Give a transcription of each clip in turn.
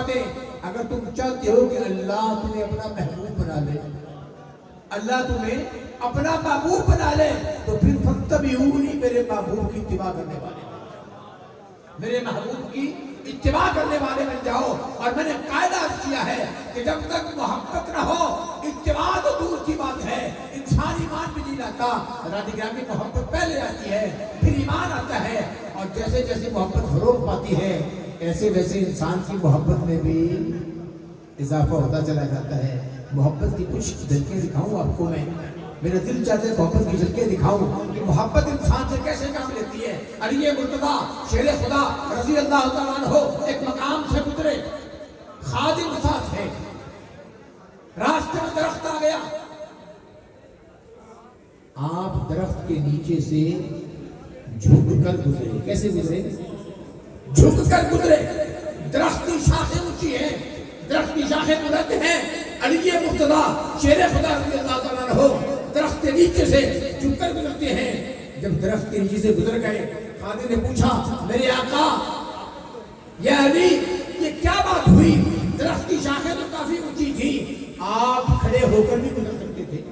دیں اگر تم چاہتے ہو کہ اللہ تمہیں اپنا محبوب بنا لے، اللہ تمہیں اپنا محبوب بنا لے، تو پھر فاتبعونی، میرے محبوب کی اتباع کرنے والے بن جاؤ، میرے محبوب کی اتباع کرنے والے بن جاؤ۔ اور میں نے قاعدہ کیا ہے کہ جب تک محبت نہ ہو اتباع تو دور کی بات ہے، انسان ایمان بھی نہیں لاتا۔ حضرات گرامی، محبت پہلے آتی ہے پھر ایمان آتا ہے، اور جیسے جیسے محبت فروغ پاتی ہے ایسے ویسے انسان کی محبت میں بھی اضافہ ہوتا چلا جاتا ہے۔ محبت کی کچھ جھلکیں دکھاؤں آپ کو میں، میرا دل چاہتا ہے محبت کی جھلکیں دکھاؤں کہ محبت انسان سے کیسے کام لیتی ہے۔ علی مرتضیٰ شیر خدا رضی اللہ تعالیٰ عنہ ایک مقام سے گزرے، خادم ساتھ ہے، راستے میں درخت آ گیا، آپ درخت کے نیچے سے جھک کر گزرے۔ کیسے گزرے؟ جھک کر گزرے۔ درخت کی شاخیں اونچی ہیں، درخت کی شاخیں بلند ہیں۔ علی مرتضیٰ شیر خدا رضی اللہ تعالیٰ عنہ درخت کے نیچے سے جھک کر گزرتے ہیں۔ جب درخت کے نیچے سے گزر گئے، خادم نے پوچھا، میرے آقا یا علی، یہ کیا بات ہوئی؟ درخت کی شاخیں تو کافی اونچی تھی، آپ کھڑے ہو کر بھی گزر سکتے تھے،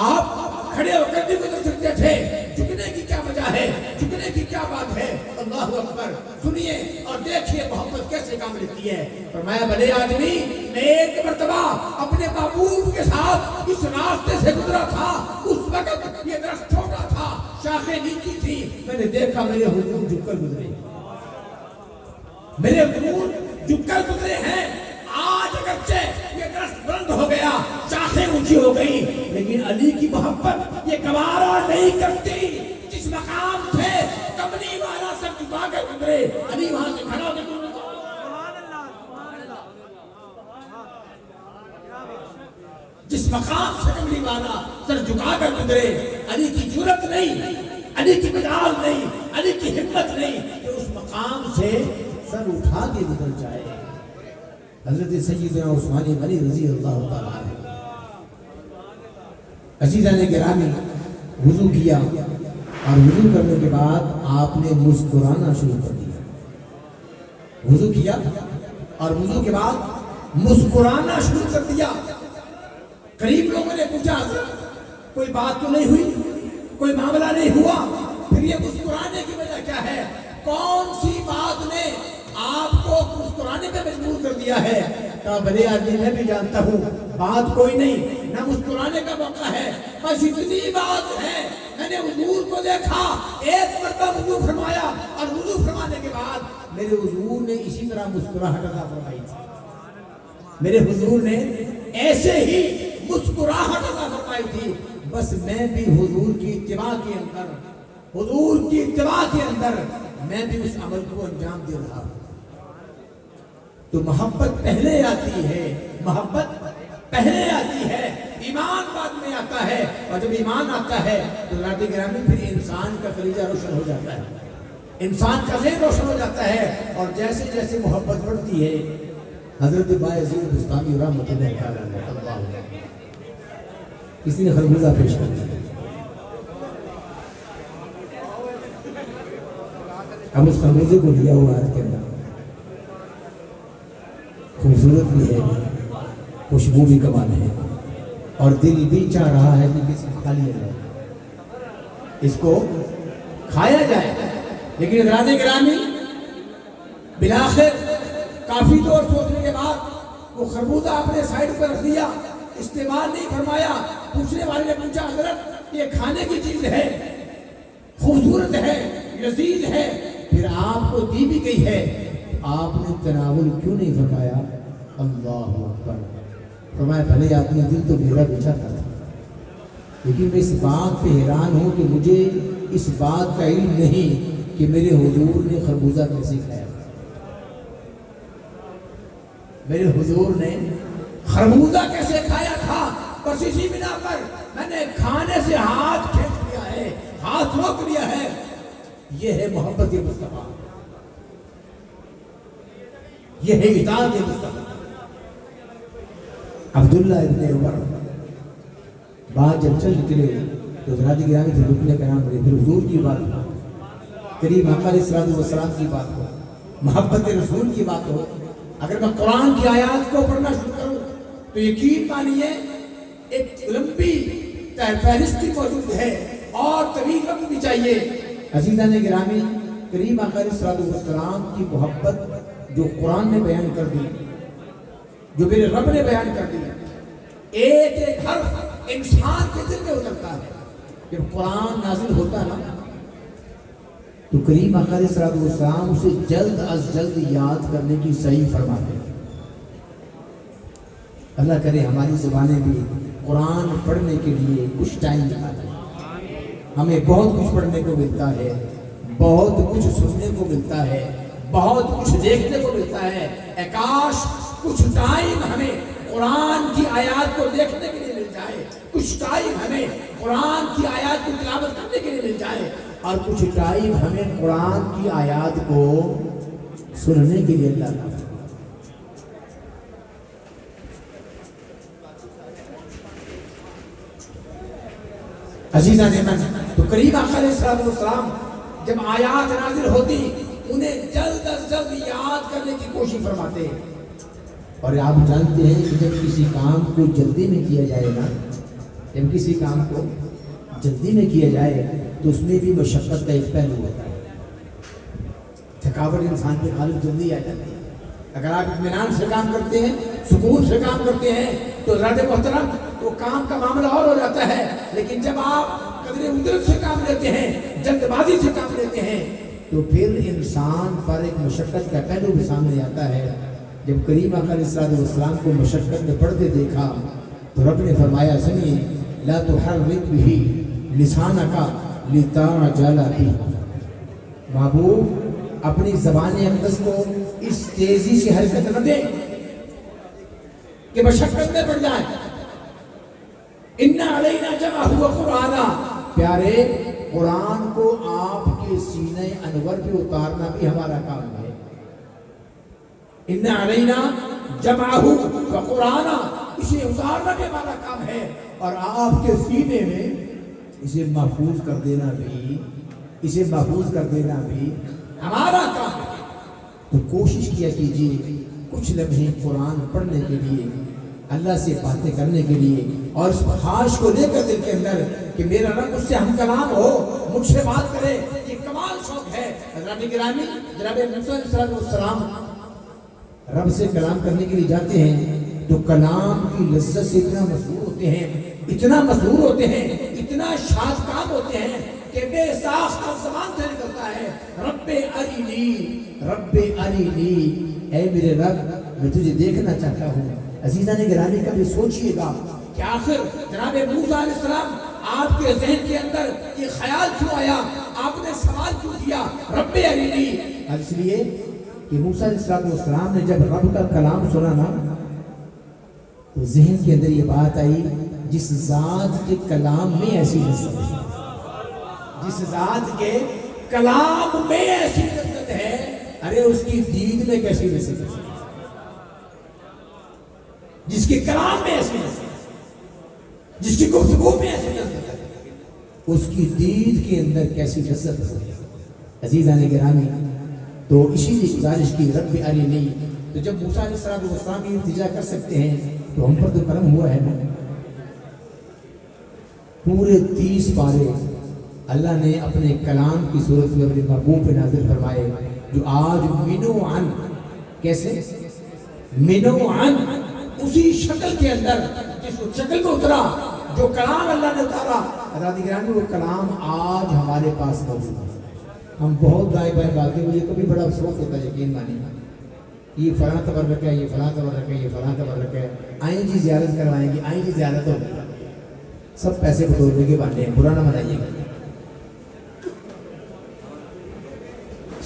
آپ کھڑے ہو کر بھی گزر سکتے تھے، جھکنے کی کیا وجہ ہے؟ جھکنے کی کیا بات ہے؟ اللہ اکبر! سنیے اور دیکھیے محبت کیسے کام لیتی ہے۔ فرمایا، بھلے آدمی، میں ایک مرتبہ اپنے محبوب کے ساتھ اس راستے سے گزرا تھا، اس وقت یہ درخت چھوٹا تھا، شاخیں نیچی تھی، میں نے دیکھا میرے حضور جھک کر گزرے، میرے حضور جھک کر گزرے ہیں۔ آج اگرچہ یہ درخت بلند ہو گیا، شاخیں اونچی ہو گئی، لیکن علی کی محبت یہ گوارا نہیں کرتی۔ جس مقام سے کملی والا سب جھکا کر گزرے، علی وہاں سے کھڑا ہو کے گزرے۔ جس مقام سے کملی والا سر جھکا کر گزرے، علی کی جرأت نہیں، علی کی مجال نہیں، علی کی ہمت نہیں کہ اس مقام سے سر اٹھا کے گزر جائے۔ حضرت سیدنا عثمان غنی رضی اللہ تعالیٰ عنہ، عزیزان گرامی، وضو کیا اور وضو کرنے کے بعد آپ نے مسکرانا شروع کر دیا۔ وضو کیا اور وضو کے بعد مسکرانا شروع کر دیا۔ قریب لوگوں نے پوچھا، کوئی بات تو نہیں ہوئی، کوئی معاملہ نہیں ہوا، پھر یہ مسکرانے کی وجہ کیا ہے؟ کون سی بات نے آپ کو مسکرانے پہ مجبور کر دیا ہے؟ کہا، بھلے آدمی، میں بھی جانتا ہوں بات کوئی نہیں، نہ مسکرانے کا موقع ہے، بس اتنی بات ہے، میں نے حضور کو دیکھا، ایک مرتبہ وضو فرمایا، اور وضو فرمانے کے بعد میرے حضور نے اسی طرح مسکراہٹ عطا فرمائی تھی، میرے حضور نے ایسے ہی مسکراہٹ عطا فرمائی تھی۔ بس میں بھی حضور کی اتباع کے اندر، حضور کی اتباع کے اندر میں بھی اس عمل کو انجام دے رہا ہوں۔ تو محبت پہلے آتی ہے، محبت پہلے آتی ہے، ایمان بعد میں آتا ہے، اور جب ایمان آتا ہے تو حضرات گرامی پھر انسان کا کلیجہ روشن ہو جاتا ہے، انسان کا ذہن روشن ہو جاتا ہے، اور جیسے جیسے محبت بڑھتی ہے، حضرت بایزید بستامی رحمۃ اللہ علیہ، کسی نے خربوزہ پیش کر دیا، اب اس خربوزے کو لیا ہوا ہاتھ کے اندر، خوبصورت بھی ہے، خوشبو بھی کمال ہے، اور دل بھی چاہ رہا ہے کہ کسی کو کھا لیا جائے، اس کو کھایا جائے، لیکن حضرات گرامی بالآخر کافی دور سوچنے کے بعد وہ خربوزہ اپنے سائڈ پر رکھ دیا، استعمال نہیں فرمایا۔ پوچھنے والے نے پوچھا، حضرت یہ کھانے کی چیز ہے، خوبصورت ہے، لذیذ ہے، پھر آپ کو دی بھی گئی ہے، آپ نے تناول کیوں نہیں فرمایا؟ اللہ اکبر! فرمایا، بھلے آدمی، دل تو میرا بھی چاہتا تھا، لیکن میں اس بات پہ حیران ہوں کہ مجھے اس بات کا علم نہیں کہ میرے حضور نے خربوزہ کیسے کھایا، میرے حضور نے خربوزہ کیسے کھایا تھا۔ بس اسی بنا پر میں نے کھانے سے ہاتھ کھینچ لیا ہے، ہاتھ روک لیا ہے۔ یہ ہے محبت مصطفیٰ، یہ ہے اطاعت مصطفیٰ۔ عبداللہ ابن عمر بات جب چل نکلے تو حضرات گرامی پھر رکنے کا نام پڑے، پھر حضور کی بات ہو، کریم آقا علیہ السلام کی بات ہو، محبت رسول کی بات ہو، اگر میں قرآن کی آیات کو پڑھنا شروع کروں تو یقین مانیے ایک لمبی فہرست موجود ہے اور طویل وقت بھی چاہیے۔ عزیزان گرامی، کریم آقا علیہ السلام کی محبت جو قرآن نے بیان کر دی، جو میرے رب نے بیان کر دی، ایک ایک حرف انسان کے دل میں اترتا ہے۔ جب قرآن نازل ہوتا نا تو کریم آقا علیہ السلام اسے جلد از جلد یاد کرنے کی صحیح فرماتے ہیں۔ اللہ کرے ہماری زبانیں بھی قرآن پڑھنے کے لیے کچھ ٹائم نکالیں۔ ہمیں بہت کچھ پڑھنے کو ملتا ہے، بہت کچھ سننے کو ملتا ہے، بہت کچھ دیکھنے کو ملتا ہے۔ اے کاش کچھ ٹائم ہمیں قرآن کی آیات کو دیکھنے کے لیے مل جائے، کچھ ٹائم ہمیں قرآن کی آیات کو تلاوت کرنے کے لیے مل جائے، اور کچھ ٹائم ہمیں قرآن کی آیات کو سننے کے لیے اللہ تعالیٰ۔ عزیزان من، تو کریم آقا علیہ السلام جب آیات نازل ہوتی انہیں جلد از جلد یاد کرنے کی کوشش فرماتے ہیں۔ اور آپ جانتے ہیں کہ جب کسی کام کو جلدی میں کیا جائے نا، جب کسی کام کو جلدی میں کیا جائے تو اس میں بھی مشقت کا ایک پہلو ہوتا ہے۔ تھکاوٹ انسان کے غالب جلدی آ جاتی ہے۔ اگر آپ اطمینان سے کام کرتے ہیں، سکون سے کام کرتے ہیں تو زیادہ محترم وہ کام کا معاملہ اور ہو جاتا ہے، لیکن جب آپ قدر ادرت سے کام لیتے ہیں، جلد بازی سے کام لیتے ہیں، تو پھر انسان پر ایک مشقت کا پہلو بھی سامنے آتا ہے۔ جب کریم آقا علیہ السلام کو مشقت میں پڑھتے دیکھا تو رب نے فرمایا، سنیے، لا تحرک بہ لسانک لتعجل بہ، محبوب اپنی زبان اقدس کو اس تیزی سے حرکت نہ دے کہ مشقت میں پڑ جائے۔ اِنَّ عَلَيْنَا جَمْعَهُ وَقُرْآنَهُ، پیارے قرآن کو آپ کے سینہ انور پہ اتارنا بھی ہمارا کام ہے۔ اِنَّ عَلَيْنَا جَمْعَهُ وَقُرْآنَهُ، اسے اتارنا بھی ہمارا کام ہے، اور آپ کے سینے میں اسے محفوظ کر دینا بھی، اسے محفوظ کر دینا بھی ہمارا کام ہے۔ تو کوشش کیا کیجیے کچھ لمحے قرآن پڑھنے کے لیے، اللہ سے باتیں کرنے کے لیے، اور اس خواہش کو لے کر دل کے اندر کہ میرا رب مجھ سے ہم کلام ہو، مجھ سے بات کرے، یہ کمال شوق ہے۔ حضرات گرامی، جناب موسیٰ علیہ السلام رب سے کلام کرنے کے لیے جاتے ہیں تو کلام کی لذت سے اتنا مسرور ہوتے ہیں، اتنا مسرور ہوتے ہیں، اتنا شاد کام ہوتے ہیں کہ بے ساختہ زبان سے نکلتا ہے، رب ارینی، رب ارینی، اے میرے رب میں تجھے دیکھنا چاہتا ہوں۔ عزیزان گرامی، کبھی سوچئے گا کہ آخر جناب موسیٰ علیہ السلام آپ کے ذہن کے اندر یہ خیال کیوں آیا، آپ نے سوال کیوں کیا رب ارینی؟ اس لیے کہ موسیٰ علیہ السلام نے جب رب کا کلام سنا نا تو ذہن کے اندر یہ بات آئی، جس ذات کے کلام میں ایسی لذت ہے، جس ذات کے کلام میں ایسی لذت ہے، ارے اس کی دید میں کیسی لذت ہے، جس کے کلام میں ایسی لذت ہے، جس کی گفتگو میں ایسی لذت ہے، اس کی دید کے اندر کیسی لذت ہے۔ عزیزان گرامی، تو اسی لیے گزارش کی رب ارینی۔ تو جب موسیٰ علیہ السلام یہ التجا کر سکتے ہیں تو ہم پر تو کرم ہوا ہے نا۔ پورے 30 پارے اللہ نے اپنے کلام کی صورت میں اپنے محبوب پہ نازل فرمائے، جو آج منو عن، کیسے منو عن، اسی شکل کے اندر جس شکل میں اترا، جو کلام اللہ نے اتارا، حضرات گرامی، وہ کلام آج ہمارے پاس موجود ہے۔ ہم بہت دائیں بائیں باتیں، مجھے کبھی بڑا افسوس ہوتا ہے، یقین مانیے، یہ فلاں تبرک ہے، یہ فلاں تبرک ہے، یہ فلاں تبرک ہے، آئیں جی زیارت کروائیں گے، آئیں جی زیارت ہوگی، سب پیسے بٹورنے کے بہانے ہیں، برا نہ منائیے گا۔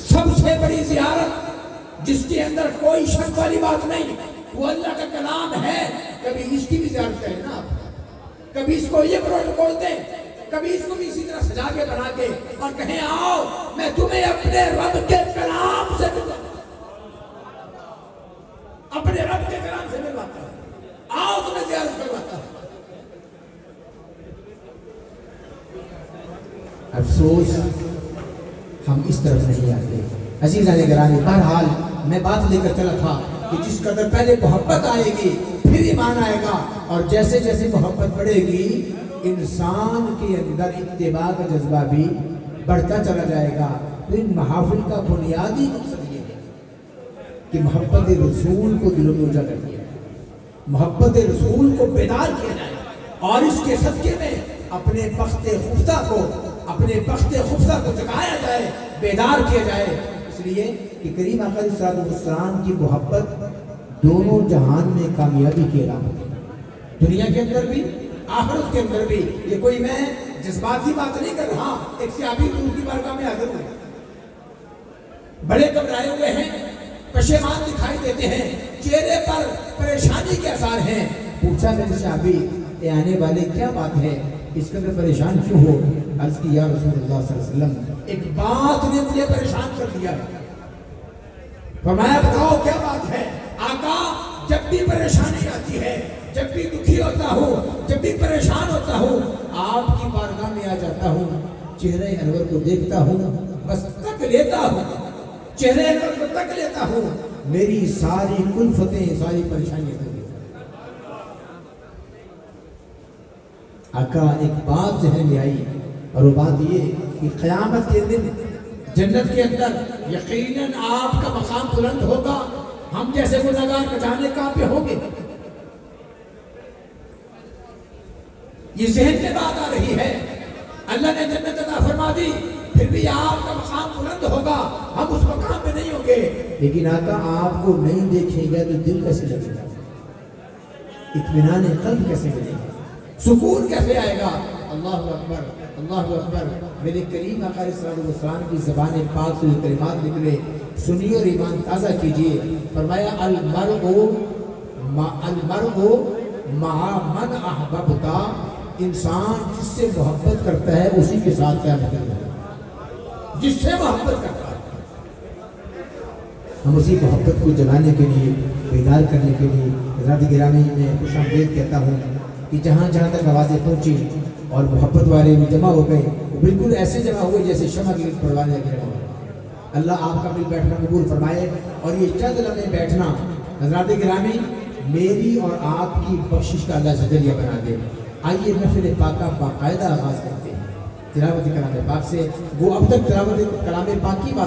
سب سے بڑی زیارت جس کے اندر کوئی شک والی بات نہیں، وہ اللہ کا کلام ہے۔ کبھی اس کی بھی زیارت کریں نا آپ، کبھی اس کو یہ پروٹوکول دیں، کبھی اس کو بھی اسی طرح سجا کے بنا کے اور کہیں آؤ میں تمہیں اپنے رب کے کلام سے ملواتا ہوں، اپنے رب کے کلام سے ملواتا ہوں، آؤ تمہیں زیارت کرواتا ہوں۔ افسوس ہم اس طرف نہیں آتے۔ عزیزان گرامی، بہرحال میں بات لے کر چلا تھا کہ جس قدر پہلے محبت آئے گی پھر ایمان آئے گا، اور جیسے جیسے محبت بڑھے گی انسان کے اندر اتباع کا جذبہ بھی بڑھتا چلا جائے گا۔ تو ان محافل کا بنیادی مقصد یہ ہے کہ محبت رسول کو دلوں میں اجاگر کیا جائے، محبت رسول کو بیدار کیا جائے، اور اس کے صدقے میں اپنے بخت خفتہ کو جگایا جائے، بیدار کیا جائے۔ اس لیے کہ کریم آقا علیہ السلام کی محبت دونوں جہان میں کامیابی کی علامت ہے، دنیا کے اندر بھی آخرت کے اندر بھی۔ یہ کوئی میں جذباتی بات نہیں کر رہا، ایک صحابی حضور کی بارگاہ میں حاضر ہوئے، بڑے گھبرائے ہوئے ہیں، پشیمان دکھائی دیتے ہیں، چہرے پر پریشانی کے آثار ہیں۔ پوچھا میرے صحابی اے آنے والے کیا بات ہے، اس قدر پریشان کیوں ہو؟ عرض کی یا رسول اللہ صلی اللہ علیہ وسلم ایک بات نے مجھے پریشان کر دیا۔ فرمایا بتاؤ کیا بات ہے؟ آقا جب بھی پریشانی آتی ہے، جب بھی دکھی ہوتا ہوں، جب بھی پریشان ہوتا ہوں، آپ کی بارگاہ میں آ جاتا ہوں، چہرے انور کو دیکھتا ہوں، بس تک لیتا ہوں، چہرے انور کو تک لیتا ہوں، میری ساری کلفتیں، ساری پریشانیاں دور۔ آقا ایک بات ذہن میں آئی، اور وہ بات یہ کہ قیامت کے دن جنت کے اندر یقیناً آپ کا مقام بلند ہوگا، ہم جیسے گنہگار بچانے کہاں پہ ہوں گے؟ یہ ذہن میں بات آ رہی ہے۔ اللہ نے جنت عطا فرما دی، پھر بھی آپ کا مقام بلند ہوگا، ہم اس مقام پہ نہیں ہوں گے۔ لیکن آقا آپ کو نہیں دیکھیں گے تو دل کیسے لگے گا؟ اطمینان قلب کیسے ملے گا؟ سکون کیسے آئے گا؟ اللہ اکبر، اللہ اکبر۔ میرے کریم آقا علیہ السلام کی زبان پاک سے جو کلمات نکلے سنیے اور ایمان تازہ کیجئے۔ فرمایا المرء مع من احببتا، انسان جس سے محبت کرتا ہے اسی کے ساتھ قیامت کرتا ہے، جس سے محبت کرتا ہے۔ ہم اسی محبت کو جگانے کے لیے، بیدار کرنے کے لیے حضرات گرامی میں خوش آمدید کہتا ہوں کہ جہاں جہاں تک آوازیں پہنچی اور محبت والے بھی جمع ہو گئے، بالکل ایسے جمع ہوئے جیسے شمع کی پروانہ کے جمع ہوئے۔ اللہ آپ کا مل بیٹھنا قبول فرمائے، اور یہ چند لمحے بیٹھنا حضرات گرامی میری اور آپ کی بخشش کا اللہ ذریعہ بنا دے۔ آئیے محفل پاک کا باقاعدہ آغاز کرتے ہیں تلاوت کلام پاک سے۔ وہ اب تک تلاوت کلام پاک کی بات